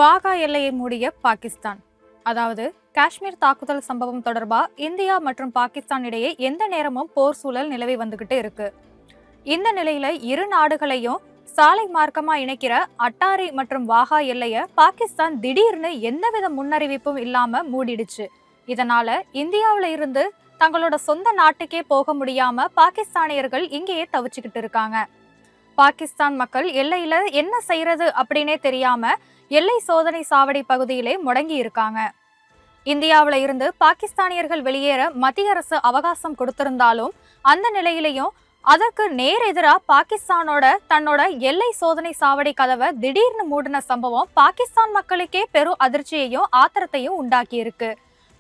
வாகா எல்லையை மூடிய பாகிஸ்தான். அதாவது காஷ்மீர் தாக்குதல் சம்பவம் தொடர்பா இந்தியா மற்றும் பாகிஸ்தான் இடையே எந்த நேரமும் போர் சூழல் நிலவி வந்துகிட்டு இருக்கு. இந்த நிலையில இரு நாடுகளையும் சாலை மார்க்கமா இணைக்கிற அட்டாரி மற்றும் வாகா எல்லைய பாகிஸ்தான் திடீர்னு எந்தவித முன்னறிவிப்பும் இல்லாம மூடிடுச்சு. இதனால இந்தியாவில இருந்து தங்களோட சொந்த நாட்டுக்கே போக முடியாம பாகிஸ்தானியர்கள் இங்கேயே தவிச்சுக்கிட்டு இருக்காங்க. பாகிஸ்தான் மக்கள் எல்லையில என்ன செய்யறது அப்படின்னே தெரியாம எல்லை சோதனை சாவடி பகுதியிலே முடங்கி இருக்காங்க. இந்தியாவில இருந்து பாகிஸ்தானியர்கள் வெளியேற மத்திய அரசு அவகாசம் கொடுத்திருந்தாலும் அந்த நிலையிலையும் அதற்கு நேர் எதிரா பாகிஸ்தானோட தன்னோட எல்லை சோதனை சாவடி கதவை திடீர்னு மூடின சம்பவம் பாகிஸ்தான் மக்களுக்கே பெரும் அதிர்ச்சியையும் ஆத்திரத்தையும் உண்டாக்கி இருக்கு.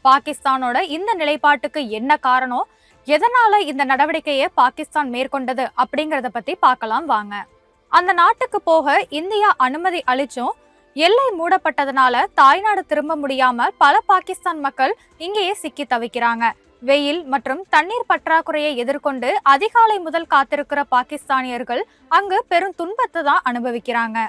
பாகிஸ்தானோட இந்த நிலைப்பாட்டுக்கு என்ன காரணம், எதனால இந்த நடவடிக்கையை பாகிஸ்தான் மேற்கொண்டது அப்படிங்கறத பத்தி பார்க்கலாம் வாங்க. அந்த நாட்டுக்கு போக இந்தியா அனுமதி அளிச்சும் எல்லை மூடப்பட்டதனால தாய்நாடு திரும்ப முடியாம பல பாகிஸ்தான் மக்கள் இங்கேயே சிக்கி தவிக்கிறாங்க. வெயில் மற்றும் தண்ணீர் பற்றாக்குறையை எதிர்கொண்டு அதிகாலை முதல் காத்திருக்கிற பாகிஸ்தானியர்கள் அங்கு பெரும் துன்பத்தை தான் அனுபவிக்கிறாங்க.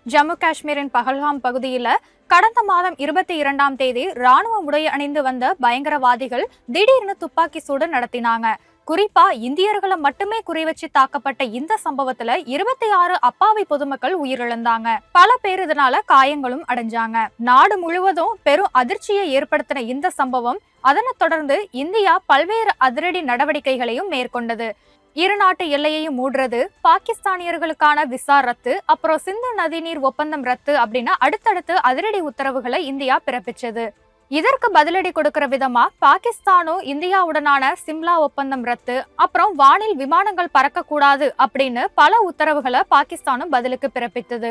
ஜம்மு காஷ்மீரின் பஹல்காம் பகுதியில கடந்த மாதம் 22ஆம் தேதி ராணுவ உடை அணிந்து வந்த பயங்கரவாதிகள் திடீர்னு துப்பாக்கி சூடு நடத்தினாங்க. குறிப்பா இந்தியர்களை மட்டுமே குறிவச்சு தாக்கப்பட்ட இந்த சம்பவத்துல 26 அப்பாவி பொதுமக்கள் உயிரிழந்தாங்க. பல பேர் இதனால காயங்களும் அடைஞ்சாங்க. நாடு முழுவதும் பெரும் அதிர்ச்சியை ஏற்படுத்தின இந்த சம்பவம் அதனை தொடர்ந்து இந்தியா பல்வேறு அதிரடி நடவடிக்கைகளையும் மேற்கொண்டது. இரு நாட்டு எல்லையையும் மூடுறது, பாகிஸ்தானியர்களுக்கான விசா ரத்து, அப்புறம் சிந்து நதிநீர் ஒப்பந்தம் ரத்து அப்படின்னு அடுத்தடுத்து அதிரடி உத்தரவுகளை இந்தியா பிறப்பிச்சது. இதற்கு பதிலடி கொடுக்கிற விதமா பாகிஸ்தானும் இந்தியாவுடனான சிம்லா ஒப்பந்தம் ரத்து, அப்புறம் வானில் விமானங்கள் பறக்க கூடாது அப்படின்னு பல உத்தரவுகளை பாகிஸ்தானும் பதிலுக்கு பிறப்பித்தது.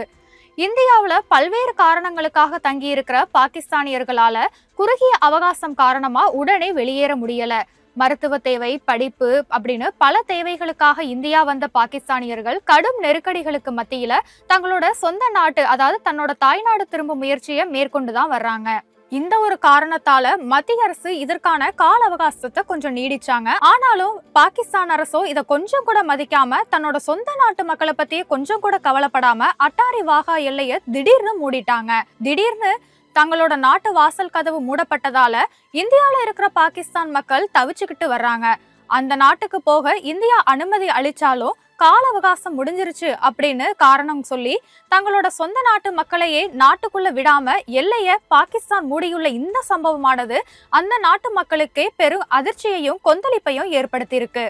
இந்தியாவுல பல்வேறு காரணங்களுக்காக தங்கி இருக்கிற பாகிஸ்தானியர்களால குறுகிய அவகாசம் காரணமா உடனே வெளியேற முடியல. மருத்துவ தேவை, படிப்பு அப்படின்னு பல தேவைகளுக்காக இந்தியா வந்த பாகிஸ்தானியர்கள் கடும் நெருக்கடிகளுக்கு மத்தியில தங்களோட சொந்த நாட்டு, அதாவது தன்னோட தாய்நாடு திரும்ப முயற்சியை மேற்கொண்டுதான் வர்றாங்க. இந்த ஒரு காரணத்தால மத்திய அரசு இதற்கான கால அவகாசத்தை கொஞ்சம் நீடிச்சாங்க. ஆனாலும் பாகிஸ்தான் அரசோ இதை கொஞ்சம் கூட மதிக்காம தன்னோட சொந்த நாட்டு மக்களை பத்தியே கொஞ்சம் கூட கவலைப்படாம அட்டாரி வாகா எல்லைய திடீர்னு மூடிட்டாங்க. திடீர்னு தங்களோட நாட்டு வாசல் கதவு மூடப்பட்டதால இந்தியாவில இருக்கிற பாகிஸ்தான் மக்கள் தவிச்சுக்கிட்டு வர்றாங்க. அந்த நாட்டுக்கு போக இந்தியா அனுமதி அளிச்சாலும் கால அவகாசம் முடிஞ்சிருச்சு அப்படின்னு காரணம் சொல்லி தங்களோட சொந்த நாட்டு மக்களையே நாட்டுக்குள்ள விடாம எல்லைய பாகிஸ்தான் மூடியுள்ள இந்த சம்பவமானது அந்த நாட்டு மக்களுக்கே பெரும் அதிர்ச்சியையும் கொந்தளிப்பையும் ஏற்படுத்தியிருக்கு.